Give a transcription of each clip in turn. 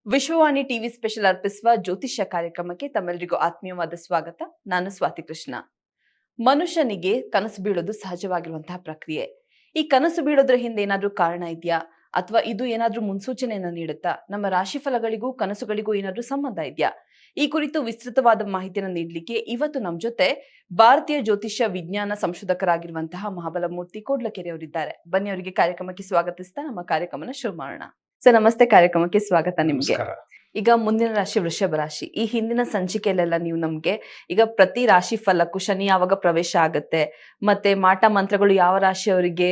Vishwavani TV special ಅರ್ಪಿಸುವ ಜ್ಯೋತಿಷ್ಯ ಕಾರ್ಯಕ್ರಮಕ್ಕೆ ತಮ್ಮೆಲ್ಲರಿಗೂ ಆತ್ಮೀಯವಾದ ಸ್ವಾಗತ. ನಾನು ಸ್ವಾತಿ ಕೃಷ್ಣ. ಮನುಷ್ಯನಿಗೆ ಕನಸು ಬೀಳೋದು ಸಹಜವಾಗಿರುವಂತಹ ಪ್ರಕ್ರಿಯೆ. ಈ ಕನಸು ಬೀಳೋದ್ರ ಹಿಂದೆ ಏನಾದ್ರೂ ಕಾರಣ ಇದೆಯಾ, ಅಥವಾ ಇದು ಏನಾದ್ರೂ ಮುನ್ಸೂಚನೆಯನ್ನ ನೀಡುತ್ತಾ? ನಮ್ಮ ರಾಶಿ ಫಲಗಳಿಗೂ ಕನಸುಗಳಿಗೂ ಏನಾದ್ರೂ ಸಂಬಂಧ ಇದೆಯಾ? ಈ ಕುರಿತು ವಿಸ್ತೃತವಾದ ಮಾಹಿತಿಯನ್ನು ನೀಡಲಿಕ್ಕೆ ಇವತ್ತು ನಮ್ಮ ಜೊತೆ ಭಾರತೀಯ ಜ್ಯೋತಿಷ್ಯ ವಿಜ್ಞಾನ ಸಂಶೋಧಕರಾಗಿರುವಂತಹ ಮಹಾಬಲಮೂರ್ತಿ ಕೋಡ್ಲಕೆರೆ ಅವರಿದ್ದಾರೆ. ಬನ್ನಿ, ಅವರಿಗೆ ಕಾರ್ಯಕ್ರಮಕ್ಕೆ ಸ್ವಾಗತಿಸ್ತಾ ನಮ್ಮ ಕಾರ್ಯಕ್ರಮನ ಶುರು ಮಾಡೋಣ. ಸರ್ ನಮಸ್ತೆ, ಕಾರ್ಯಕ್ರಮಕ್ಕೆ ಸ್ವಾಗತ ನಿಮ್ಗೆ. ಈಗ ಮುಂದಿನ ರಾಶಿ ವೃಷಭ ರಾಶಿ. ಈ ಹಿಂದಿನ ಸಂಚಿಕೆಯಲ್ಲೆಲ್ಲ ನೀವು ನಮ್ಗೆ ಈಗ ಪ್ರತಿ ರಾಶಿ ಫಲಕ್ಕೂ ಶನಿ ಯಾವಾಗ ಪ್ರವೇಶ ಆಗುತ್ತೆ, ಮತ್ತೆ ಮಾಟ ಮಂತ್ರಗಳು ಯಾವ ರಾಶಿಯವರಿಗೆ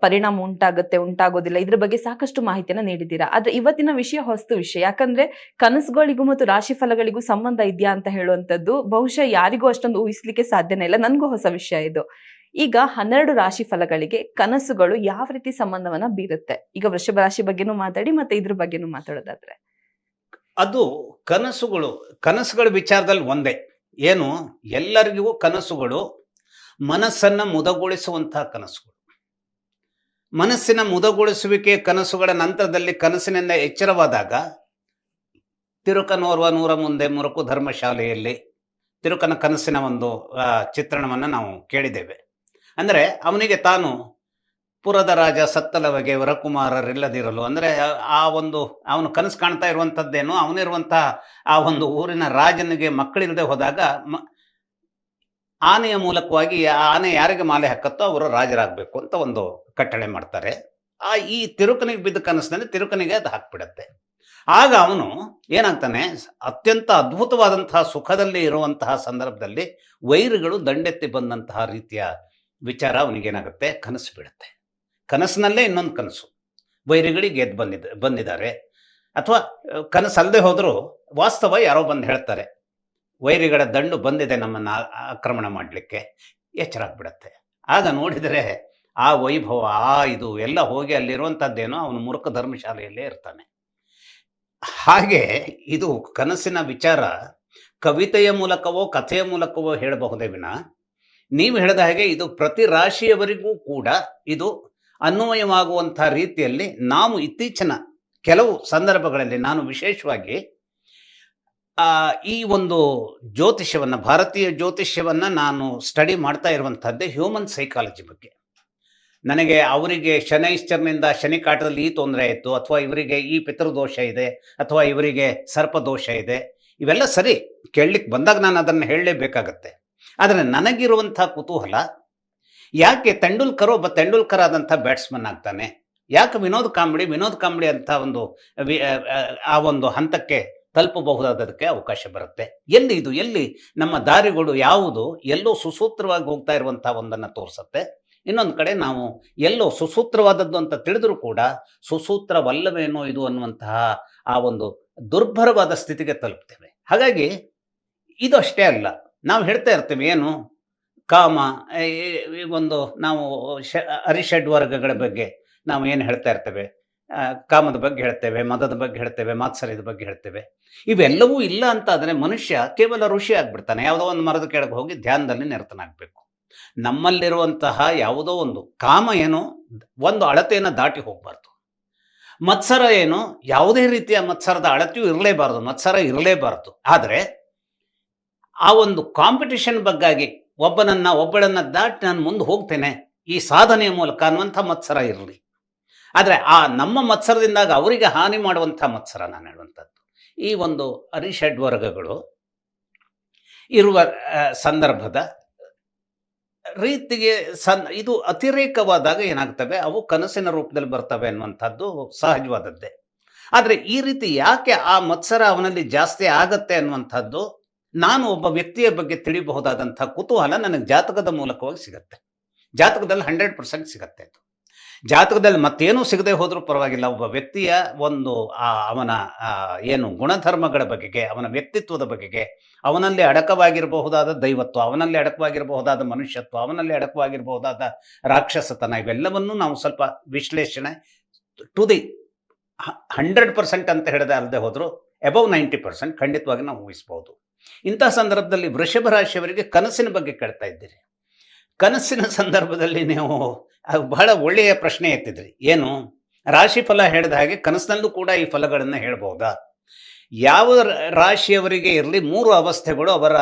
ಪರಿಣಾಮ ಉಂಟಾಗೋದಿಲ್ಲ, ಇದ್ರ ಬಗ್ಗೆ ಸಾಕಷ್ಟು ಮಾಹಿತಿಯನ್ನ ನೀಡಿದ್ದೀರಾ. ಆದ್ರೆ ಇವತ್ತಿನ ವಿಷಯ ಹೊಸ್ತು ವಿಷಯ. ಯಾಕಂದ್ರೆ ಕನಸುಗಳಿಗೂ ಮತ್ತು ರಾಶಿ ಫಲಗಳಿಗೂ ಸಂಬಂಧ ಇದೆಯಾ ಅಂತ ಹೇಳುವಂತದ್ದು ಬಹುಶಃ ಯಾರಿಗೂ ಅಷ್ಟೊಂದು ಊಹಿಸ್ಲಿಕ್ಕೆ ಸಾಧ್ಯನೇ ಇಲ್ಲ. ನನ್ಗೂ ಹೊಸ ವಿಷಯ ಇದು. ಈಗ 12 ರಾಶಿ ಫಲಗಳಿಗೆ ಕನಸುಗಳು ಯಾವ ರೀತಿ ಸಂಬಂಧವನ್ನ ಬೀರುತ್ತೆ? ಈಗ ವೃಷಭ ರಾಶಿ ಬಗ್ಗೆನೂ ಮಾತಾಡಿ, ಮತ್ತೆ ಇದ್ರ ಬಗ್ಗೆನೂ ಮಾತಾಡೋದಾದ್ರೆ. ಅದು ಕನಸುಗಳ ವಿಚಾರದಲ್ಲಿ ಒಂದೇ. ಏನು, ಎಲ್ಲರಿಗೂ ಕನಸುಗಳು ಮನಸ್ಸನ್ನ ಮುದಗೊಳಿಸುವಂತಹ ಕನಸುಗಳು. ಮನಸ್ಸಿನ ಮುದಗೊಳಿಸುವಿಕೆ ಕನಸುಗಳ ನಂತರದಲ್ಲಿ ಕನಸಿನಿಂದ ಎಚ್ಚರವಾದಾಗ ತಿರುಕನೋರ್ವ ನೂರ ಮುಂದೆ ಮುರುಕು ಧರ್ಮಶಾಲೆಯಲ್ಲಿ ತಿರುಕನ ಕನಸಿನ ಒಂದು ಚಿತ್ರಣವನ್ನು ನಾವು ಕೇಳಿದ್ದೇವೆ. ಅಂದರೆ ಅವನಿಗೆ ತಾನು ಪುರದ ರಾಜ ಸತ್ತಲವಗೆ ವರಕುಮಾರರಿಲ್ಲದಿರಲು, ಅಂದರೆ ಅವನು ಕನಸು ಕಾಣ್ತಾ ಇರುವಂಥದ್ದೇನು, ಅವನಿರುವಂತಹ ಆ ಒಂದು ಊರಿನ ರಾಜನಿಗೆ ಮಕ್ಕಳಿಲ್ಲದೆ ಹೋದಾಗ ಆನೆಯ ಮೂಲಕವಾಗಿ ಆನೆ ಯಾರಿಗೆ ಮಾಲೆ ಹಾಕತ್ತೋ ಅವರು ರಾಜರಾಗಬೇಕು ಅಂತ ಒಂದು ಕಟ್ಟಳೆ ಮಾಡ್ತಾರೆ. ಈ ತಿರುಕನಿಗೆ ಬಿದ್ದ ಕನಸಿನಲ್ಲಿ ತಿರುಕನಿಗೆ ಅದು ಹಾಕ್ಬಿಡತ್ತೆ. ಆಗ ಅವನು ಏನಾಗ್ತಾನೆ, ಅತ್ಯಂತ ಅದ್ಭುತವಾದಂತಹ ಸುಖದಲ್ಲಿ ಇರುವಂತಹ ಸಂದರ್ಭದಲ್ಲಿ ವೈರಿಗಳು ದಂಡೆತ್ತಿ ಬಂದಂತಹ ರೀತಿಯ ವಿಚಾರ ಅವನಿಗೇನಾಗುತ್ತೆ, ಕನಸು ಬಿಡುತ್ತೆ. ಕನಸಿನಲ್ಲೇ ಇನ್ನೊಂದು ಕನಸು, ವೈರಿಗಳಿಗೆ ಬಂದಿದ್ದಾರೆ, ಅಥವಾ ಕನಸಲ್ಲದೆ ಹೋದರೂ ವಾಸ್ತವ ಯಾರೋ ಬಂದು ಹೇಳ್ತಾರೆ ವೈರಿಗಳ ದಂಡು ಬಂದಿದೆ ನಮ್ಮನ್ನು ಆಕ್ರಮಣ ಮಾಡಲಿಕ್ಕೆ, ಎಚ್ಚರ ಆಗ್ಬಿಡತ್ತೆ. ಆಗ ನೋಡಿದರೆ ಆ ವೈಭವ ಇದು ಎಲ್ಲ ಹೋಗಿ ಅಲ್ಲಿರುವಂಥದ್ದೇನೋ ಅವನು ಮುರುಕ ಧರ್ಮಶಾಲೆಯಲ್ಲೇ ಇರ್ತಾನೆ. ಹಾಗೆ ಇದು ಕನಸಿನ ವಿಚಾರ ಕವಿತೆಯ ಮೂಲಕವೋ ಕಥೆಯ ಮೂಲಕವೋ ಹೇಳಬಹುದೇ ವಿನ, ನೀವು ಹೇಳಿದ ಹಾಗೆ ಇದು ಪ್ರತಿ ರಾಶಿಯವರಿಗೂ ಕೂಡ ಇದು ಅನ್ವಯವಾಗುವಂಥ ರೀತಿಯಲ್ಲಿ ನಾವು ಇತ್ತೀಚಿನ ಕೆಲವು ಸಂದರ್ಭಗಳಲ್ಲಿ ನಾನು ವಿಶೇಷವಾಗಿ ಈ ಒಂದು ಜ್ಯೋತಿಷ್ಯವನ್ನು, ಭಾರತೀಯ ಜ್ಯೋತಿಷ್ಯವನ್ನು ನಾನು ಸ್ಟಡಿ ಮಾಡ್ತಾ ಇರುವಂಥದ್ದೇ ಹ್ಯೂಮನ್ ಸೈಕಾಲಜಿ ಬಗ್ಗೆ. ನನಗೆ ಅವರಿಗೆ ಶನೈಶ್ಚರ್ನಿಂದ ಶನಿ ಕಾಟದಲ್ಲಿ ಈ ತೊಂದರೆ ಆಯಿತು, ಅಥವಾ ಇವರಿಗೆ ಈ ಪಿತೃದೋಷ ಇದೆ, ಅಥವಾ ಇವರಿಗೆ ಸರ್ಪದೋಷ ಇದೆ, ಇವೆಲ್ಲ ಸರಿ ಕೇಳಲಿಕ್ಕೆ ಬಂದಾಗ ನಾನು ಅದನ್ನು ಹೇಳಲೇಬೇಕಾಗತ್ತೆ. ಆದರೆ ನನಗಿರುವಂಥ ಕುತೂಹಲ, ಯಾಕೆ ತೆಂಡೂಲ್ಕರ್ ಆದಂಥ ಬ್ಯಾಟ್ಸ್ಮನ್ ಆಗ್ತಾನೆ, ಯಾಕೆ ವಿನೋದ್ ಕಾಂಬ್ಳಿ ಅಂತ ಒಂದು ಹಂತಕ್ಕೆ ತಲುಪಬಹುದಾದಕ್ಕೆ ಅವಕಾಶ ಬರುತ್ತೆ? ಎಲ್ಲಿ ನಮ್ಮ ದಾರಿಗಳು ಯಾವುದು ಎಲ್ಲೋ ಸುಸೂತ್ರವಾಗಿ ಹೋಗ್ತಾ ಇರುವಂಥ ಒಂದನ್ನು ತೋರಿಸುತ್ತೆ. ಇನ್ನೊಂದು ಕಡೆ ನಾವು ಎಲ್ಲೋ ಸುಸೂತ್ರವಾದದ್ದು ಅಂತ ತಿಳಿದ್ರೂ ಕೂಡ ಸುಸೂತ್ರವಲ್ಲವೇನೋ ಇದು ಅನ್ನುವಂತಹ ಆ ಒಂದು ದುರ್ಭರವಾದ ಸ್ಥಿತಿಗೆ ತಲುಪ್ತೇವೆ. ಹಾಗಾಗಿ ಇದು ಅಷ್ಟೇ ಅಲ್ಲ, ನಾವು ಹೇಳ್ತಾ ಇರ್ತೀವಿ ಏನು, ಕಾಮ ನಾವು ಅರಿಷಡ್ ವರ್ಗಗಳ ಬಗ್ಗೆ ನಾವು ಏನು ಹೇಳ್ತಾ ಇರ್ತೇವೆ, ಕಾಮದ ಬಗ್ಗೆ ಹೇಳ್ತೇವೆ, ಮದದ ಬಗ್ಗೆ ಹೇಳ್ತೇವೆ, ಮಾತ್ಸರ್ಯದ ಬಗ್ಗೆ ಹೇಳ್ತೇವೆ. ಇವೆಲ್ಲವೂ ಇಲ್ಲ ಅಂತ ಆದರೆ ಮನುಷ್ಯ ಕೇವಲ ಋಷಿ ಆಗ್ಬಿಡ್ತಾನೆ. ಯಾವುದೋ ಒಂದು ಮರದ ಕೆಳಗೆ ಹೋಗಿ ಧ್ಯಾನದಲ್ಲಿ ನಿರತನಾಗಬೇಕು. ನಮ್ಮಲ್ಲಿರುವಂತಹ ಯಾವುದೋ ಒಂದು ಕಾಮ ಏನೋ ಒಂದು ಅಳತೆಯನ್ನು ದಾಟಿ ಹೋಗಬಾರ್ದು. ಮತ್ಸರ ಏನೋ ಯಾವುದೇ ರೀತಿಯ ಮತ್ಸರದ ಅಳತೆಯೂ ಇರಲೇಬಾರದು. ಆದರೆ ಆ ಒಂದು ಕಾಂಪಿಟಿಷನ್ ಬಗ್ಗಾಗಿ ಒಬ್ಬಳನ್ನ ದಾಟಿ ನಾನು ಮುಂದೆ ಹೋಗ್ತೇನೆ ಈ ಸಾಧನೆಯ ಮೂಲಕ ಅನ್ನುವಂಥ ಮತ್ಸರ ಇರಲಿ. ಆದರೆ ಆ ನಮ್ಮ ಮತ್ಸರದಿಂದಾಗ ಅವರಿಗೆ ಹಾನಿ ಮಾಡುವಂಥ ಮತ್ಸರ ನಾನು ಹೇಳುವಂಥದ್ದು. ಈ ಒಂದು ಅರಿಷಡ್ ವರ್ಗಗಳು ಇರುವ ಸಂದರ್ಭದ ರೀತಿಗೆ ಇದು ಅತಿರೇಕವಾದಾಗ ಏನಾಗ್ತವೆ, ಅವು ಕನಸಿನ ರೂಪದಲ್ಲಿ ಬರ್ತವೆ ಅನ್ನುವಂಥದ್ದು ಸಹಜವಾದದ್ದೇ. ಆದರೆ ಈ ರೀತಿ ಯಾಕೆ ಆ ಮತ್ಸರ ಅವನಲ್ಲಿ ಜಾಸ್ತಿ ಆಗತ್ತೆ ಅನ್ನುವಂಥದ್ದು, ನಾನು ಒಬ್ಬ ವ್ಯಕ್ತಿಯ ಬಗ್ಗೆ ತಿಳಿಯಬಹುದಾದಂಥ ಕುತೂಹಲ ನನಗೆ ಜಾತಕದ ಮೂಲಕವಾಗಿ ಸಿಗತ್ತೆ. ಜಾತಕದಲ್ಲಿ 100% ಸಿಗತ್ತೆ. ಅದು ಜಾತಕದಲ್ಲಿ ಮತ್ತೇನೂ ಸಿಗದೆ ಹೋದರೂ ಪರವಾಗಿಲ್ಲ, ಒಬ್ಬ ವ್ಯಕ್ತಿಯ ಅವನ ಏನು ಗುಣಧರ್ಮಗಳ ಬಗೆಗೆ, ಅವನ ವ್ಯಕ್ತಿತ್ವದ ಬಗೆಗೆ, ಅವನಲ್ಲಿ ಅಡಕವಾಗಿರಬಹುದಾದ ದೈವತ್ವ, ಅವನಲ್ಲಿ ಅಡಕವಾಗಿರಬಹುದಾದ ಮನುಷ್ಯತ್ವ, ಅವನಲ್ಲಿ ಅಡಕವಾಗಿರಬಹುದಾದ ರಾಕ್ಷಸತನ, ಇವೆಲ್ಲವನ್ನೂ ನಾವು ಸ್ವಲ್ಪ ವಿಶ್ಲೇಷಣೆ ಟು ದಿ 100% ಅಂತ ಹೇಳದೆ ಅಲ್ಲದೆ ಹೋದರೂ ಅಬೌವ್ 90% ಖಂಡಿತವಾಗಿ ನಾವು ಊಹಿಸ್ಬೋದು. ಇಂತಹ ಸಂದರ್ಭದಲ್ಲಿ ವೃಷಭ ರಾಶಿಯವರಿಗೆ ಕನಸಿನ ಬಗ್ಗೆ ಕೇಳ್ತಾ ಇದ್ದೀರಿ. ಕನಸಿನ ಸಂದರ್ಭದಲ್ಲಿ ನೀವು ಅದು ಬಹಳ ಒಳ್ಳೆಯ ಪ್ರಶ್ನೆ ಎತ್ತಿದ್ರಿ. ಏನು? ರಾಶಿ ಫಲ ಹೇಳಿದ ಹಾಗೆ ಕನಸಿನಲ್ಲೂ ಕೂಡ ಈ ಫಲಗಳನ್ನು ಹೇಳ್ಬಹುದಾ? ಯಾವ ರಾಶಿಯವರಿಗೆ ಇರಲಿ 3 ಅವಸ್ಥೆಗಳು ಅವರ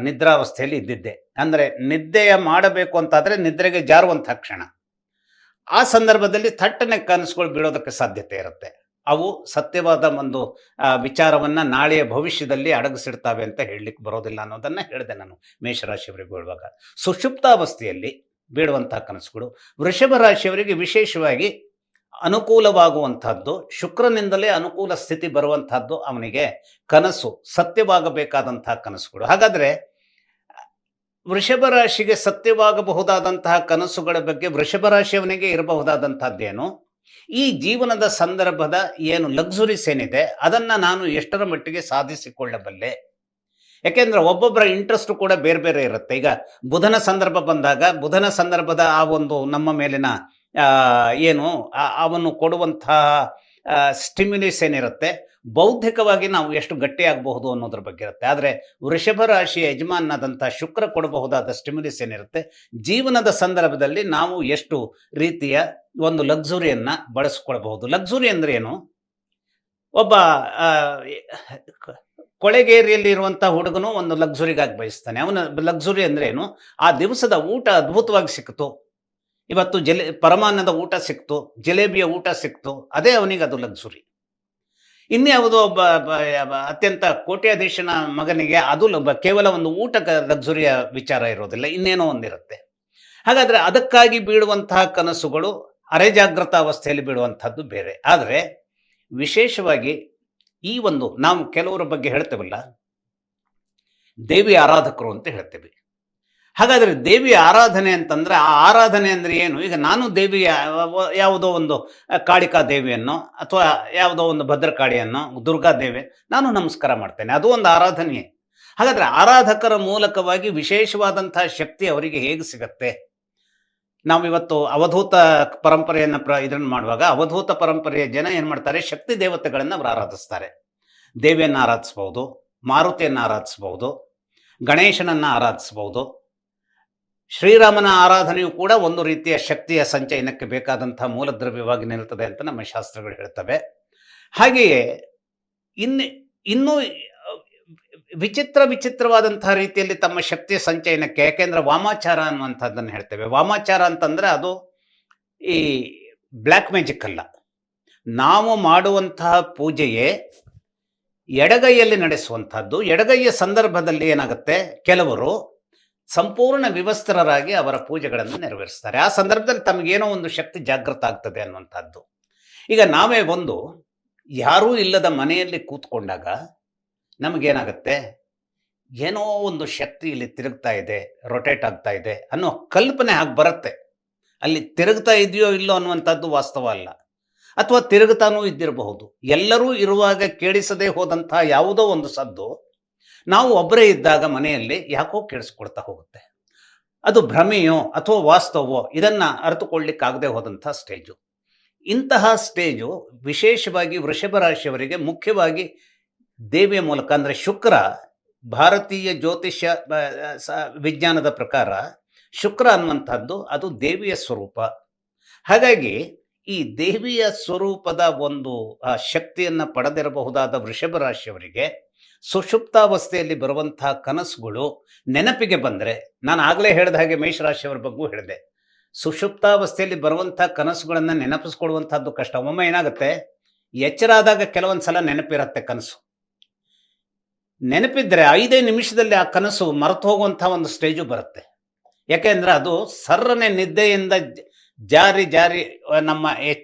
ನಿದ್ರಾವಸ್ಥೆಯಲ್ಲಿ ಇದ್ದಿದ್ದೆ. ಅಂದರೆ ನಿದ್ದೆಯ ಮಾಡಬೇಕು ಅಂತಾದ್ರೆ ನಿದ್ರೆಗೆ ಜಾರುವಂತಹ ಕ್ಷಣ. ಆ ಸಂದರ್ಭದಲ್ಲಿ ಥಟ್ಟನೆ ಕನಸುಗಳು ಬೀಳೋದಕ್ಕೆ ಸಾಧ್ಯತೆ ಇರುತ್ತೆ. ಅವು ಸತ್ಯವಾದ ಒಂದು ವಿಚಾರವನ್ನ ನಾಳೆಯ ಭವಿಷ್ಯದಲ್ಲಿ ಅಡಗಿಸಿಡ್ತಾವೆ ಅಂತ ಹೇಳಲಿಕ್ಕೆ ಬರೋದಿಲ್ಲ ಅನ್ನೋದನ್ನ ಹೇಳಿದೆ ನಾನು ಮೇಷರಾಶಿಯವರಿಗೆ ಹೇಳುವಾಗ. ಸುಷುಪ್ತಾವಸ್ಥೆಯಲ್ಲಿ ಬೀಳುವಂತಹ ಕನಸುಗಳು ವೃಷಭ ರಾಶಿಯವರಿಗೆ ವಿಶೇಷವಾಗಿ ಅನುಕೂಲವಾಗುವಂತಹದ್ದು, ಶುಕ್ರನಿಂದಲೇ ಅನುಕೂಲ ಸ್ಥಿತಿ ಬರುವಂತಹದ್ದು ಅವನಿಗೆ ಕನಸು ಸತ್ಯವಾಗಬೇಕಾದಂತಹ ಕನಸುಗಳು. ಹಾಗಾದ್ರೆ ವೃಷಭ ರಾಶಿಗೆ ಸತ್ಯವಾಗಬಹುದಾದಂತಹ ಕನಸುಗಳ ಬಗ್ಗೆ ವೃಷಭ ರಾಶಿಯವನಿಗೆ ಇರಬಹುದಾದಂತಹದ್ದೇನು, ಈ ಜೀವನದ ಸಂದರ್ಭದ ಏನು ಲಕ್ಸುರೀಸ್ ಏನಿದೆ ಅದನ್ನ ನಾನು ಎಷ್ಟರ ಮಟ್ಟಿಗೆ ಸಾಧಿಸಿಕೊಳ್ಳಬಲ್ಲೆ. ಯಾಕೆಂದ್ರೆ ಒಬ್ಬೊಬ್ಬರ ಇಂಟ್ರೆಸ್ಟ್ ಕೂಡ ಬೇರೆ ಬೇರೆ ಇರುತ್ತೆ. ಈಗ ಬುಧನ ಸಂದರ್ಭ ಬಂದಾಗ ಬುಧನ ಸಂದರ್ಭದ ಆ ಒಂದು ನಮ್ಮ ಮೇಲಿನ ಏನು ಅವನು ಕೊಡುವಂತಹ ಸ್ಟಿಮ್ಯುಲೇಸ್ ಏನಿರುತ್ತೆ, ಬೌದ್ಧಿಕವಾಗಿ ನಾವು ಎಷ್ಟು ಗಟ್ಟಿಯಾಗಬಹುದು ಅನ್ನೋದ್ರ ಬಗ್ಗೆ ಇರುತ್ತೆ. ಆದರೆ ವೃಷಭ ರಾಶಿಯ ಯಜಮಾನನಾದಂತಹ ಶುಕ್ರ ಕೊಡಬಹುದಾದ ಸ್ಟಿಮ್ಯುಲೇಸ್ ಏನಿರುತ್ತೆ, ಜೀವನದ ಸಂದರ್ಭದಲ್ಲಿ ನಾವು ಎಷ್ಟು ರೀತಿಯ ಒಂದು ಲಕ್ಸುರಿಯನ್ನ ಬಳಸ್ಕೊಳ್ಬಹುದು. ಲಕ್ಸುರಿ ಅಂದ್ರೆ ಏನು? ಒಬ್ಬ ಕೊಳೆಗೇರಿಯಲ್ಲಿ ಇರುವಂತಹ ಹುಡುಗನು ಒಂದು ಲಕ್ಸುರಿಗಾಗಿ ಬಯಸ್ತಾನೆ. ಅವನ ಲಕ್ಸುರಿ ಅಂದ್ರೆ ಏನು? ಆ ದಿವಸದ ಊಟ ಅದ್ಭುತವಾಗಿ ಸಿಕ್ತು, ಇವತ್ತು ಪರಮಾನ್ನದ ಊಟ ಸಿಕ್ತು, ಜಲೇಬಿಯ ಊಟ ಸಿಕ್ತು, ಅದೇ ಅವನಿಗೆ ಅದು ಲಕ್ಸುರಿ. ಇನ್ಯಾವುದೋ ಒಬ್ಬ ಅತ್ಯಂತ ಕೋಟ್ಯಾಧೀಶನ ಮಗನಿಗೆ ಅದು ಕೇವಲ ಒಂದು ಊಟಕ್ಕೆ ಲಕ್ಸುರಿಯ ವಿಚಾರ ಇರೋದಿಲ್ಲ, ಇನ್ನೇನೋ ಒಂದಿರುತ್ತೆ. ಹಾಗಾದ್ರೆ ಅದಕ್ಕಾಗಿ ಬೀಳುವಂತಹ ಕನಸುಗಳು ಅರೆಜಾಗೃತ ಅವಸ್ಥೆಯಲ್ಲಿ ಬೀಳುವಂತಹದ್ದು ಬೇರೆ. ಆದರೆ ವಿಶೇಷವಾಗಿ ಈ ಒಂದು ನಾವು ಕೆಲವರ ಬಗ್ಗೆ ಹೇಳ್ತೇವಲ್ಲ, ದೇವಿ ಆರಾಧಕರು ಅಂತ ಹೇಳ್ತೇವೆ. ಹಾಗಾದ್ರೆ ದೇವಿ ಆರಾಧನೆ ಅಂತಂದ್ರೆ ಆ ಆರಾಧನೆ ಅಂದ್ರೆ ಏನು? ಈಗ ನಾನು ದೇವಿಯ ಯಾವುದೋ ಒಂದು ಕಾಳಿಕಾ ದೇವಿಯನ್ನು ಅಥವಾ ಯಾವುದೋ ಒಂದು ಭದ್ರಕಾಳಿಯನ್ನು, ದುರ್ಗಾ ದೇವಿ ನಾನು ನಮಸ್ಕಾರ ಮಾಡ್ತೇನೆ, ಅದು ಒಂದು ಆರಾಧನೆಯೇ. ಹಾಗಾದ್ರೆ ಆರಾಧಕರ ಮೂಲಕವಾಗಿ ವಿಶೇಷವಾದಂತಹ ಶಕ್ತಿ ಅವರಿಗೆ ಹೇಗೆ ಸಿಗತ್ತೆ? ನಾವಿವತ್ತು ಅವಧೂತ ಪರಂಪರೆಯನ್ನು ಇದನ್ನು ಮಾಡುವಾಗ ಅವಧೂತ ಪರಂಪರೆಯ ಜನ ಏನ್ ಮಾಡ್ತಾರೆ, ಶಕ್ತಿ ದೇವತೆಗಳನ್ನು ಅವರು ಆರಾಧಿಸ್ತಾರೆ. ದೇವಿಯನ್ನು ಆರಾಧಿಸ್ಬಹುದು, ಮಾರುತಿಯನ್ನು ಆರಾಧಿಸಬಹುದು, ಗಣೇಶನನ್ನ ಆರಾಧಿಸಬಹುದು. ಶ್ರೀರಾಮನ ಆರಾಧನೆಯು ಕೂಡ ಒಂದು ರೀತಿಯ ಶಕ್ತಿಯ ಸಂಚಯನಕ್ಕೆ ಬೇಕಾದಂತಹ ಮೂಲದ್ರವ್ಯವಾಗಿ ನಿಲ್ತದೆ ಅಂತ ನಮ್ಮ ಶಾಸ್ತ್ರಗಳು ಹೇಳ್ತವೆ. ಹಾಗೆಯೇ ಇನ್ನೂ ವಿಚಿತ್ರವಾದಂತಹ ರೀತಿಯಲ್ಲಿ ತಮ್ಮ ಶಕ್ತಿಯ ಸಂಚಯನಕ್ಕೆ, ಯಾಕೆಂದ್ರೆ ವಾಮಾಚಾರ ಅನ್ನುವಂಥದ್ದನ್ನು ಹೇಳ್ತೇವೆ. ವಾಮಾಚಾರ ಅಂತಂದ್ರೆ ಅದು ಈ ಬ್ಲ್ಯಾಕ್ ಮ್ಯಾಜಿಕ್ ಅಲ್ಲ. ನಾವು ಮಾಡುವಂತಹ ಪೂಜೆಯೇ ಎಡಗೈಯಲ್ಲಿ ನಡೆಸುವಂತಹದ್ದು. ಎಡಗೈಯ ಸಂದರ್ಭದಲ್ಲಿ ಏನಾಗುತ್ತೆ, ಕೆಲವರು ಸಂಪೂರ್ಣ ವಿವಸ್ತ್ರರಾಗಿ ಅವರ ಪೂಜೆಗಳನ್ನು ನೆರವೇರಿಸ್ತಾರೆ. ಆ ಸಂದರ್ಭದಲ್ಲಿ ತಮಗೇನೋ ಒಂದು ಶಕ್ತಿ ಜಾಗೃತ ಆಗ್ತದೆ ಅನ್ನುವಂಥದ್ದು. ಈಗ ನಾವೇ ಒಂದು ಯಾರೂ ಇಲ್ಲದ ಮನೆಯಲ್ಲಿ ಕೂತ್ಕೊಂಡಾಗ ನಮಗೇನಾಗುತ್ತೆ, ಏನೋ ಒಂದು ಶಕ್ತಿ ಇಲ್ಲಿ ತಿರುಗ್ತಾ ಇದೆ, ರೊಟೇಟ್ ಆಗ್ತಾ ಇದೆ ಅನ್ನೋ ಕಲ್ಪನೆ ಆಗಿ ಬರುತ್ತೆ. ಅಲ್ಲಿ ತಿರುಗ್ತಾ ಇದೆಯೋ ಇಲ್ಲೋ ಅನ್ನುವಂಥದ್ದು ವಾಸ್ತವ ಅಲ್ಲ, ಅಥವಾ ತಿರುಗುತ್ತಾನೂ ಇದ್ದಿರಬಹುದು. ಎಲ್ಲರೂ ಇರುವಾಗ ಕೇಳಿಸದೇ ಹೋದಂತಹ ಯಾವುದೋ ಒಂದು ಸದ್ದು ನಾವು ಒಬ್ಬರೇ ಇದ್ದಾಗ ಮನೆಯಲ್ಲಿ ಯಾಕೋ ಕೇಳಿಸ್ಕೊಳ್ತಾ ಹೋಗುತ್ತೆ. ಅದು ಭ್ರಮೆಯೋ ಅಥವಾ ವಾಸ್ತವೋ ಇದನ್ನ ಅರಿತುಕೊಳ್ಳಿಕ್ಕಾಗದೆ ಹೋದಂತಹ ಸ್ಟೇಜು. ಇಂತಹ ಸ್ಟೇಜು ವಿಶೇಷವಾಗಿ ವೃಷಭ ರಾಶಿಯವರಿಗೆ ಮುಖ್ಯವಾಗಿ ದೇವಿಯ ಮೂಲಕ, ಅಂದರೆ ಶುಕ್ರ, ಭಾರತೀಯ ಜ್ಯೋತಿಷ್ಯ ವಿಜ್ಞಾನದ ಪ್ರಕಾರ ಶುಕ್ರ ಅನ್ನುವಂಥದ್ದು ಅದು ದೇವಿಯ ಸ್ವರೂಪ. ಹಾಗಾಗಿ ಈ ದೇವಿಯ ಸ್ವರೂಪದ ಒಂದು ಶಕ್ತಿಯನ್ನು ಪಡೆದಿರಬಹುದಾದ ವೃಷಭ ರಾಶಿಯವರಿಗೆ ಸುಷುಪ್ತಾವಸ್ಥೆಯಲ್ಲಿ ಬರುವಂತಹ ಕನಸುಗಳು ನೆನಪಿಗೆ ಬಂದರೆ, ನಾನು ಆಗಲೇ ಹೇಳಿದ ಹಾಗೆ ಮೇಷರಾಶಿಯವರ ಬಗ್ಗೂ ಹೇಳಿದೆ, ಸುಷುಪ್ತಾವಸ್ಥೆಯಲ್ಲಿ ಬರುವಂತಹ ಕನಸುಗಳನ್ನು ನೆನಪಿಸ್ಕೊಡುವಂತಹದ್ದು ಕಷ್ಟ. ಒಮ್ಮೆ ಏನಾಗುತ್ತೆ, ಎಚ್ಚರ ಆದಾಗ ಕೆಲವೊಂದು ಸಲ ನೆನಪಿರುತ್ತೆ ಕನಸು. ನೆನಪಿದ್ರೆ 5 ನಿಮಿಷದಲ್ಲಿ ಆ ಕನಸು ಮರೆತು ಹೋಗುವಂತಹ ಒಂದು ಸ್ಟೇಜು ಬರುತ್ತೆ. ಯಾಕೆಂದ್ರೆ ಅದು ಸರ್ರನೆ ನಿದ್ದೆಯಿಂದ ಜಾರಿ ನಮ್ಮ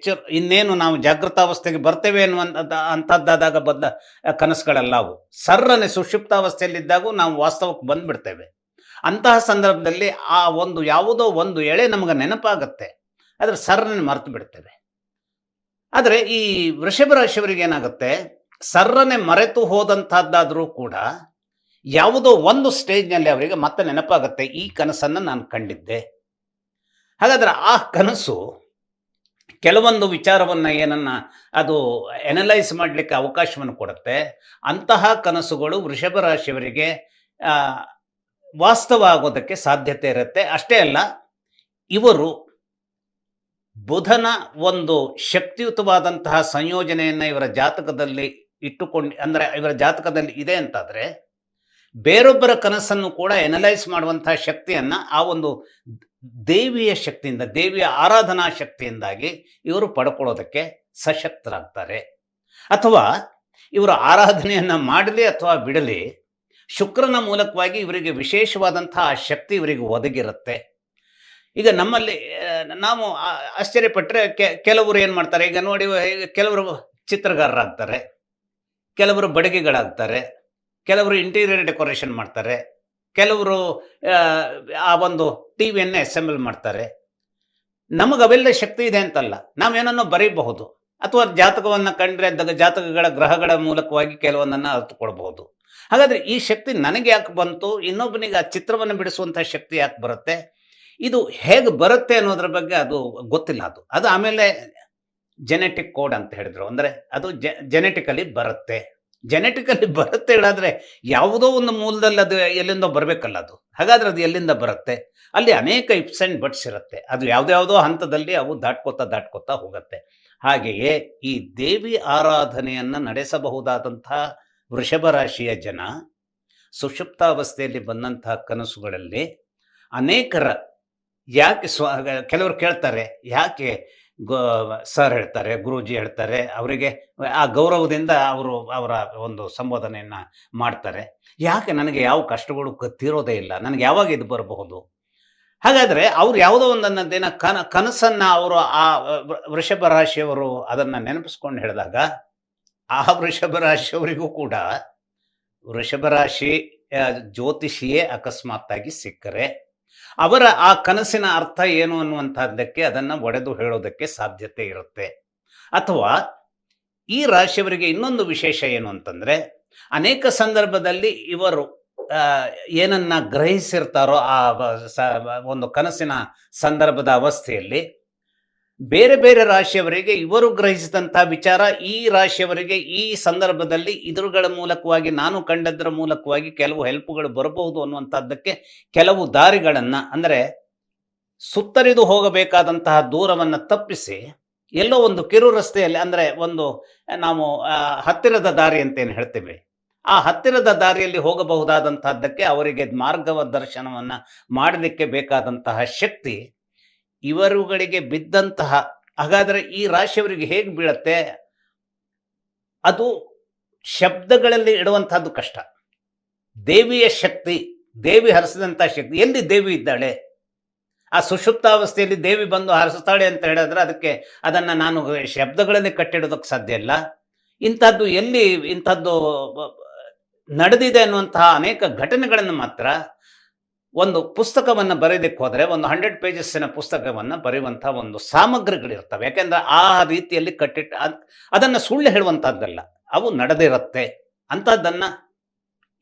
ಇನ್ನೇನು ನಾವು ಜಾಗೃತಾವಸ್ಥೆಗೆ ಬರ್ತೇವೆ ಅಂತದ್ದಾದಾಗ ಬಂದ ಕನಸುಗಳೆಲ್ಲ ಅವು ಸರ್ರನೆ ಸುಷುಪ್ತಾವಸ್ಥೆಯಲ್ಲಿದ್ದಾಗೂ ನಾವು ವಾಸ್ತವಕ್ಕೆ ಬಂದ್ಬಿಡ್ತೇವೆ. ಅಂತಹ ಸಂದರ್ಭದಲ್ಲಿ ಆ ಒಂದು ಯಾವುದೋ ಒಂದು ಎಳೆ ನಮಗೆ ನೆನಪಾಗತ್ತೆ, ಆದ್ರೆ ಸರ್ರನೆ ಮರೆತು ಬಿಡ್ತೇವೆ. ಆದರೆ ಈ ವೃಷಭ ರಾಶಿಯವರಿಗೆ ಏನಾಗುತ್ತೆ, ಸರ್ರನೆ ಮರೆತು ಹೋದಂತಹದ್ದಾದ್ರೂ ಕೂಡ ಯಾವುದೋ ಒಂದು ಸ್ಟೇಜ್ನಲ್ಲಿ ಅವರಿಗೆ ಮತ್ತೆ ನೆನಪಾಗತ್ತೆ, ಈ ಕನಸನ್ನು ನಾನು ಕಂಡಿದ್ದೆ. ಹಾಗಾದ್ರೆ ಆ ಕನಸು ಕೆಲವೊಂದು ವಿಚಾರವನ್ನ ಏನನ್ನ ಅದು ಎನಲೈಸ್ ಮಾಡಲಿಕ್ಕೆ ಅವಕಾಶವನ್ನು ಕೊಡುತ್ತೆ. ಅಂತಹ ಕನಸುಗಳು ವೃಷಭ ರಾಶಿಯವರಿಗೆ ವಾಸ್ತವ ಆಗೋದಕ್ಕೆ ಸಾಧ್ಯತೆ ಇರುತ್ತೆ. ಅಷ್ಟೇ ಅಲ್ಲ, ಇವರು ಬುಧನ ಒಂದು ಶಕ್ತಿಯುತವಾದಂತಹ ಸಂಯೋಜನೆಯನ್ನು ಇವರ ಜಾತಕದಲ್ಲಿ ಇಟ್ಟುಕೊಂಡು, ಅಂದರೆ ಇವರ ಜಾತಕದಲ್ಲಿ ಇದೆ ಅಂತಾದರೆ, ಬೇರೊಬ್ಬರ ಕನಸನ್ನು ಕೂಡ ಎನಲೈಸ್ ಮಾಡುವಂತಹ ಶಕ್ತಿಯನ್ನು ಆ ಒಂದು ದೇವಿಯ ಶಕ್ತಿಯಿಂದ, ದೇವಿಯ ಆರಾಧನಾ ಶಕ್ತಿಯಿಂದಾಗಿ ಇವರು ಪಡ್ಕೊಳ್ಳೋದಕ್ಕೆ ಸಶಕ್ತರಾಗ್ತಾರೆ. ಅಥವಾ ಇವರು ಆರಾಧನೆಯನ್ನು ಮಾಡಲಿ ಅಥವಾ ಬಿಡಲಿ, ಶುಕ್ರನ ಮೂಲಕವಾಗಿ ಇವರಿಗೆ ವಿಶೇಷವಾದಂತಹ ಆ ಶಕ್ತಿ ಇವರಿಗೆ ಒದಗಿರುತ್ತೆ. ಈಗ ನಮ್ಮಲ್ಲಿ ನಾವು ಆಶ್ಚರ್ಯಪಟ್ಟರೆ ಕೆಲವರು ಏನು ಮಾಡ್ತಾರೆ, ಈಗ ನೋಡಿ, ಕೆಲವರು ಚಿತ್ರಗಾರರಾಗ್ತಾರೆ, ಕೆಲವರು ಬಡಗಿಗಳಾಗ್ತಾರೆ, ಕೆಲವರು ಇಂಟೀರಿಯರ್ ಡೆಕೋರೇಷನ್ ಮಾಡ್ತಾರೆ, ಕೆಲವರು ಆ ಒಂದು ಟಿ ವಿಯನ್ನು ಅಸೆಂಬಲ್ ಮಾಡ್ತಾರೆ. ನಮಗೆ ಅವೆಲ್ಲ ಶಕ್ತಿ ಇದೆ ಅಂತಲ್ಲ, ನಾವೇನನ್ನೋ ಬರೀಬಹುದು, ಅಥವಾ ಜಾತಕವನ್ನು ಕಂಡ್ರೆ ಜಾತಕಗಳ ಗ್ರಹಗಳ ಮೂಲಕವಾಗಿ ಕೆಲವೊಂದನ್ನು ಅರ್ಥಕೊಳ್ಬಹುದು. ಹಾಗಾದರೆ ಈ ಶಕ್ತಿ ನನಗೆ ಯಾಕೆ ಬಂತು, ಇನ್ನೊಬ್ಬನಿಗೆ ಆ ಚಿತ್ರವನ್ನು ಬಿಡಿಸುವಂಥ ಶಕ್ತಿ ಯಾಕೆ ಬರುತ್ತೆ, ಇದು ಹೇಗೆ ಬರುತ್ತೆ ಅನ್ನೋದ್ರ ಬಗ್ಗೆ ಅದು ಗೊತ್ತಿಲ್ಲ. ಅದು ಆಮೇಲೆ ಜೆನೆಟಿಕ್ ಕೋಡ್ ಅಂತ ಹೇಳಿದ್ರು, ಅಂದರೆ ಅದು ಜೆನೆಟಿಕಲಿ ಬರುತ್ತೆ. ಜೆನೆಟಿಕಲಿ ಬರುತ್ತೆ ಹೇಳಾದ್ರೆ ಯಾವುದೋ ಒಂದು ಮೂಲದಲ್ಲಿ ಅದು ಎಲ್ಲಿಂದೋ ಬರಬೇಕಲ್ಲ ಅದು. ಹಾಗಾದ್ರೆ ಅದು ಎಲ್ಲಿಂದ ಬರುತ್ತೆ? ಅಲ್ಲಿ ಅನೇಕ ಇಪ್ಸ್ ಆ್ಯಂಡ್ ಬಟ್ಸ್ ಇರುತ್ತೆ. ಅದು ಯಾವುದ್ಯಾವುದೋ ಹಂತದಲ್ಲಿ ಅವು ದಾಟ್ಕೋತಾ ಹೋಗುತ್ತೆ. ಹಾಗೆಯೇ ಈ ದೇವಿ ಆರಾಧನೆಯನ್ನು ನಡೆಸಬಹುದಾದಂತಹ ವೃಷಭ ರಾಶಿಯ ಜನ ಸುಷುಪ್ತಾವಸ್ಥೆಯಲ್ಲಿ ಬಂದಂತಹ ಕನಸುಗಳಲ್ಲಿ ಅನೇಕರ ಯಾಕೆ ಕೆಲವರು ಕೇಳ್ತಾರೆ, ಯಾಕೆ ಸರ್ ಹೇಳ್ತಾರೆ, ಗುರೂಜಿ ಹೇಳ್ತಾರೆ, ಅವರಿಗೆ ಆ ಗೌರವದಿಂದ ಅವರ ಒಂದು ಸಂಬೋಧನೆಯನ್ನು ಮಾಡ್ತಾರೆ, ಯಾಕೆ ನನಗೆ ಯಾವ ಕಷ್ಟಗಳು ತೀರೋದೇ ಇಲ್ಲ, ನನಗೆ ಯಾವಾಗ ಇದು ಬರಬಹುದು? ಹಾಗಾದರೆ ಅವ್ರು ಯಾವುದೋ ಒಂದನ್ನು ದಿನ ಕನಸನ್ನು ಅವರು ಆ ವೃಷಭ ರಾಶಿಯವರು ಅದನ್ನು ನೆನಪಿಸ್ಕೊಂಡು ಹೇಳಿದಾಗ, ಆ ವೃಷಭ ರಾಶಿಯವರಿಗೂ ಕೂಡ ವೃಷಭ ರಾಶಿ ಜ್ಯೋತಿಷಿಯೇ ಅಕಸ್ಮಾತ್ತಾಗಿ ಸಿಕ್ಕರೆ ಅವರ ಆ ಕನಸಿನ ಅರ್ಥ ಏನು ಅನ್ನುವಂಥದ್ದಕ್ಕೆ ಅದನ್ನು ಒಡೆದು ಹೇಳೋದಕ್ಕೆ ಸಾಧ್ಯತೆ ಇರುತ್ತೆ. ಅಥವಾ ಈ ರಾಶಿಯವರಿಗೆ ಇನ್ನೊಂದು ವಿಶೇಷ ಏನು ಅಂತಂದರೆ, ಅನೇಕ ಸಂದರ್ಭದಲ್ಲಿ ಇವರು ಏನನ್ನ ಗ್ರಹಿಸಿರ್ತಾರೋ ಆ ಒಂದು ಕನಸಿನ ಸಂದರ್ಭದ ಅವಸ್ಥೆಯಲ್ಲಿ ಬೇರೆ ಬೇರೆ ರಾಶಿಯವರಿಗೆ ಇವರು ಗ್ರಹಿಸಿದಂಥ ವಿಚಾರ ಈ ರಾಶಿಯವರಿಗೆ ಈ ಸಂದರ್ಭದಲ್ಲಿ ಇದ್ರುಗಳ ಮೂಲಕವಾಗಿ, ನಾನು ಕಂಡದ್ರ ಮೂಲಕವಾಗಿ ಕೆಲವು ಹೆಲ್ಪ್ಗಳು ಬರಬಹುದು ಅನ್ನುವಂಥದ್ದಕ್ಕೆ ಕೆಲವು ದಾರಿಗಳನ್ನು, ಅಂದರೆ ಸುತ್ತರಿದು ಹೋಗಬೇಕಾದಂತಹ ದೂರವನ್ನು ತಪ್ಪಿಸಿ ಎಲ್ಲೋ ಒಂದು ಕಿರು ರಸ್ತೆಯಲ್ಲಿ, ಅಂದರೆ ಒಂದು ನಾವು ಹತ್ತಿರದ ದಾರಿ ಅಂತೇನು ಹೇಳ್ತೀವಿ, ಆ ಹತ್ತಿರದ ದಾರಿಯಲ್ಲಿ ಹೋಗಬಹುದಾದಂತಹದ್ದಕ್ಕೆ ಅವರಿಗೆ ಮಾರ್ಗದರ್ಶನವನ್ನು ಮಾಡಲಿಕ್ಕೆ ಬೇಕಾದಂತಹ ಶಕ್ತಿ ಇವರುಗಳಿಗೆ ಬಿದ್ದಂತಹ. ಹಾಗಾದರೆ ಈ ರಾಶಿಯವರಿಗೆ ಹೇಗೆ ಬೀಳತ್ತೆ? ಅದು ಶಬ್ದಗಳಲ್ಲಿ ಇಡುವಂತಹದ್ದು ಕಷ್ಟ. ದೇವಿಯ ಶಕ್ತಿ, ದೇವಿ ಹರಿಸಿದಂಥ ಶಕ್ತಿ, ಎಲ್ಲಿ ದೇವಿ ಇದ್ದಾಳೆ? ಆ ಸುಷುಪ್ತಾವಸ್ಥೆಯಲ್ಲಿ ದೇವಿ ಬಂದು ಹರಿಸ್ತಾಳೆ ಅಂತ ಹೇಳಿದ್ರೆ ಅದನ್ನು ನಾನು ಶಬ್ದಗಳಲ್ಲಿ ಕಟ್ಟಿಡೋದಕ್ಕೆ ಸಾಧ್ಯ ಇಲ್ಲ. ಇಂಥದ್ದು ಎಲ್ಲಿ ಇಂಥದ್ದು ನಡೆದಿದೆ ಅನ್ನುವಂತಹ ಅನೇಕ ಘಟನೆಗಳನ್ನು ಮಾತ್ರ ಒಂದು ಪುಸ್ತಕವನ್ನು ಬರೆಯೋದಕ್ಕೆ ಹೋದರೆ, ಒಂದು 100 ಪೇಜಸ್ಸಿನ ಪುಸ್ತಕವನ್ನು ಬರೆಯುವಂಥ ಒಂದು ಸಾಮಗ್ರಿಗಳಿರ್ತವೆ. ಯಾಕೆಂದರೆ ಆ ರೀತಿಯಲ್ಲಿ ಕಟ್ಟಿಟ್ಟು ಅದನ್ನು ಸುಳ್ಳು ಹೇಳುವಂಥದ್ದಲ್ಲ, ಅವು ನಡೆದಿರುತ್ತೆ. ಅಂಥದ್ದನ್ನು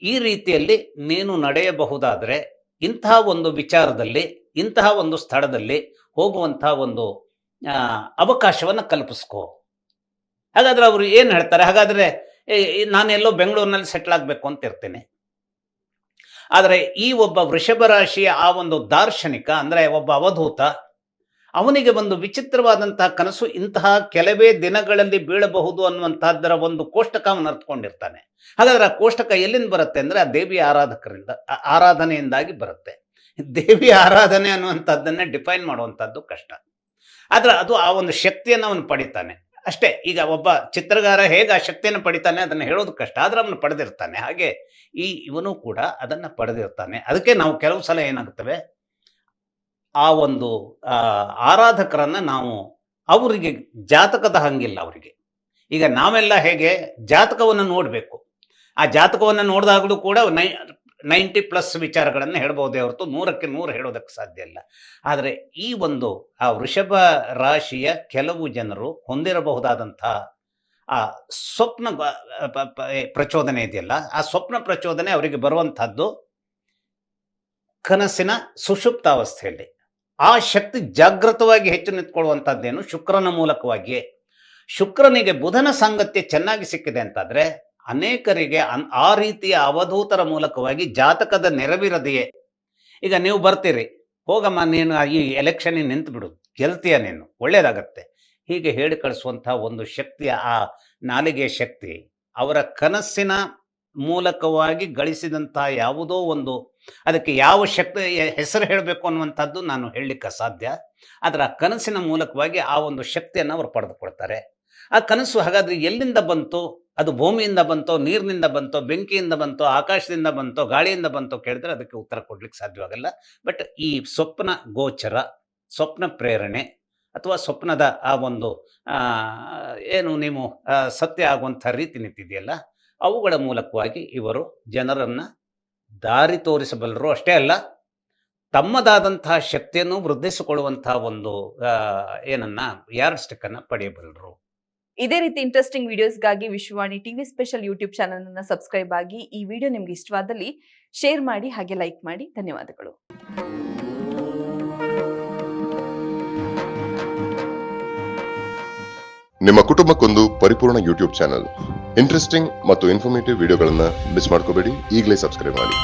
ಈ ರೀತಿಯಲ್ಲಿ ನೀನು ನಡೆಯಬಹುದಾದರೆ ಇಂತಹ ಒಂದು ವಿಚಾರದಲ್ಲಿ, ಇಂತಹ ಒಂದು ಸ್ಥಳದಲ್ಲಿ ಹೋಗುವಂಥ ಒಂದು ಅವಕಾಶವನ್ನು ಕಲ್ಪಿಸ್ಕೋ. ಹಾಗಾದರೆ ಅವರು ಏನು ಹೇಳ್ತಾರೆ, ಹಾಗಾದರೆ ನಾನೆಲ್ಲೋ ಬೆಂಗಳೂರಿನಲ್ಲಿ ಸೆಟ್ಲ್ ಆಗಬೇಕು ಅಂತ ಇರ್ತೇನೆ. ಆದರೆ ಈ ಒಬ್ಬ ವೃಷಭ ರಾಶಿಯ ಆ ಒಂದು ದಾರ್ಶನಿಕ, ಅಂದರೆ ಒಬ್ಬ ಅವಧೂತ, ಅವನಿಗೆ ಒಂದು ವಿಚಿತ್ರವಾದಂತಹ ಕನಸು ಇಂತಹ ಕೆಲವೇ ದಿನಗಳಲ್ಲಿ ಬೀಳಬಹುದು ಅನ್ನುವಂತಹದ್ದರ ಒಂದು ಕೋಷ್ಟಕ ಅವನು ಅರ್ಥಕೊಂಡಿರ್ತಾನೆ. ಹಾಗಾದ್ರೆ ಆ ಕೋಷ್ಟಕ ಎಲ್ಲಿಂದ ಬರುತ್ತೆ ಅಂದರೆ, ಆ ದೇವಿಯ ಆರಾಧನೆಯಿಂದಾಗಿ ಬರುತ್ತೆ. ದೇವಿ ಆರಾಧನೆ ಅನ್ನುವಂಥದ್ದನ್ನೇ ಡಿಫೈನ್ ಮಾಡುವಂಥದ್ದು ಕಷ್ಟ. ಆದರೆ ಅದು ಆ ಒಂದು ಶಕ್ತಿಯನ್ನು ಅವನು ಪಡಿತಾನೆ ಅಷ್ಟೇ. ಈಗ ಒಬ್ಬ ಚಿತ್ರಗಾರ ಹೇಗೆ ಆ ಶಕ್ತಿಯನ್ನು ಪಡಿತಾನೆ ಅದನ್ನು ಹೇಳೋದು ಕಷ್ಟ, ಆದರೆ ಅವನು ಪಡೆದಿರ್ತಾನೆ. ಹಾಗೆ ಇವನು ಕೂಡ ಅದನ್ನು ಪಡೆದಿರ್ತಾನೆ. ಅದಕ್ಕೆ ನಾವು ಕೆಲವು ಸಲ ಏನಾಗುತ್ತವೆ, ಆ ಒಂದು ಆರಾಧಕರನ್ನು ನಾವು ಅವರಿಗೆ ಜಾತಕದ ಹಂಗಿಲ್ಲ ಅವರಿಗೆ. ಈಗ ನಾವೆಲ್ಲ ಹೇಗೆ ಜಾತಕವನ್ನು ನೋಡಬೇಕು, ಆ ಜಾತಕವನ್ನು ನೋಡಿದಾಗಲೂ ಕೂಡ 90+ ವಿಚಾರಗಳನ್ನು ಹೇಳ್ಬೋದೇ ಹೊರತು 100ಕ್ಕೆ 100 ಹೇಳೋದಕ್ಕೆ ಸಾಧ್ಯ ಇಲ್ಲ. ಆದರೆ ಈ ಒಂದು ಆ ವೃಷಭ ರಾಶಿಯ ಕೆಲವು ಜನರು ಹೊಂದಿರಬಹುದಾದಂತಹ ಆ ಸ್ವಪ್ನ ಪ್ರಚೋದನೆ ಇದೆಯಲ್ಲ, ಆ ಸ್ವಪ್ನ ಪ್ರಚೋದನೆ ಅವರಿಗೆ ಬರುವಂತಹದ್ದು ಕನಸಿನ ಸುಷುಪ್ತಾವಸ್ಥೆಯಲ್ಲಿ. ಆ ಶಕ್ತಿ ಜಾಗೃತವಾಗಿ ಹೆಚ್ಚು ನಿಂತ್ಕೊಳ್ಳುವಂಥದ್ದೇನು ಶುಕ್ರನ ಮೂಲಕವಾಗಿಯೇ. ಶುಕ್ರನಿಗೆ ಬುಧನ ಸಾಂಗತ್ಯ ಚೆನ್ನಾಗಿ ಸಿಕ್ಕಿದೆ ಅಂತಾದರೆ ಅನೇಕರಿಗೆ ಆ ರೀತಿಯ ಅವಧೂತರ ಮೂಲಕವಾಗಿ ಜಾತಕದ ನೆರವಿರದೆಯೇ, ಈಗ ನೀವು ಬರ್ತೀರಿ, ಹೋಗಮ್ಮ ನೀನು ಈ ಎಲೆಕ್ಷನ್ನಿಗೆ ನಿಂತು ಬಿಡು, ಗೆಲ್ತೀಯ ನೀನು, ಒಳ್ಳೇದಾಗತ್ತೆ, ಹೀಗೆ ಹೇಳಿ ಕಳಿಸುವಂಥ ಒಂದು ಶಕ್ತಿಯ ಆ ನಾಲಿಗೆಯ ಶಕ್ತಿ ಅವರ ಕನಸಿನ ಮೂಲಕವಾಗಿ ಗಳಿಸಿದಂಥ ಯಾವುದೋ ಒಂದು, ಅದಕ್ಕೆ ಯಾವ ಶಕ್ತಿ ಹೆಸರು ಹೇಳಬೇಕು ಅನ್ನುವಂಥದ್ದು ನಾನು ಹೇಳಲಿಕ್ಕೆ ಅಸಾಧ್ಯ. ಆದರೆ ಆ ಕನಸಿನ ಮೂಲಕವಾಗಿ ಆ ಒಂದು ಶಕ್ತಿಯನ್ನು ಅವರು ಪಡೆದುಕೊಳ್ತಾರೆ. ಆ ಕನಸು ಹಾಗಾದರೆ ಎಲ್ಲಿಂದ ಬಂತು? ಅದು ಭೂಮಿಯಿಂದ ಬಂತೋ, ನೀರಿನಿಂದ ಬಂತೋ, ಬೆಂಕಿಯಿಂದ ಬಂತೋ, ಆಕಾಶದಿಂದ ಬಂತೋ, ಗಾಳಿಯಿಂದ ಬಂತೋ ಕೇಳಿದ್ರೆ ಅದಕ್ಕೆ ಉತ್ತರ ಕೊಡ್ಲಿಕ್ಕೆ ಸಾಧ್ಯವಾಗಲ್ಲ. ಬಟ್ ಈ ಸ್ವಪ್ನ ಗೋಚರ, ಸ್ವಪ್ನ ಪ್ರೇರಣೆ ಅಥವಾ ಸ್ವಪ್ನದ ಆ ಒಂದು ಏನು ನೀವು ಸತ್ಯ ಆಗುವಂಥ ರೀತಿ ನಿಂತಿದೆಯಲ್ಲ, ಅವುಗಳ ಮೂಲಕವಾಗಿ ಇವರು ಜನರನ್ನು ದಾರಿ ತೋರಿಸಬಲ್ಲರು. ಅಷ್ಟೇ ಅಲ್ಲ, ತಮ್ಮದಾದಂತಹ ಶಕ್ತಿಯನ್ನು ವೃದ್ಧಿಸಿಕೊಳ್ಳುವಂತಹ ಒಂದು ಏನನ್ನ ಯಾರ್ಡ್ ಸ್ಟಿಕ್ ಅನ್ನ ಪಡೆಯಬಲ್ಲರು. ಇದೇ ರೀತಿ ಇಂಟ್ರೆಸ್ಟಿಂಗ್ ವಿಡಿಯೋಸ್ಗಾಗಿ Vishwavani TV special YouTube channel ಅನ್ನು ಸಬ್ಸ್ಕ್ರೈಬ್ ಆಗಿ. ಈ ವಿಡಿಯೋ ನಿಮ್ಗೆ ಇಷ್ಟವಾದಲ್ಲಿ ಶೇರ್ ಮಾಡಿ, ಹಾಗೆ ಲೈಕ್ ಮಾಡಿ. ಧನ್ಯವಾದಗಳು. ನಿಮ್ಮ ಕುಟುಂಬಕ್ಕೊಂದು ಪರಿಪೂರ್ಣ ಯೂಟ್ಯೂಬ್ ಚಾನಲ್. ಇಂಟ್ರೆಸ್ಟಿಂಗ್ ಮತ್ತು ಇನ್ಫಾರ್ಮೇಟಿವ್ ವಿಡಿಯೋಗಳನ್ನ ಮಿಸ್ ಮಾಡ್ಕೋಬೇಡಿ. ಈಗಲೇ ಸಬ್ಸ್ಕ್ರೈಬ್ ಮಾಡಿ.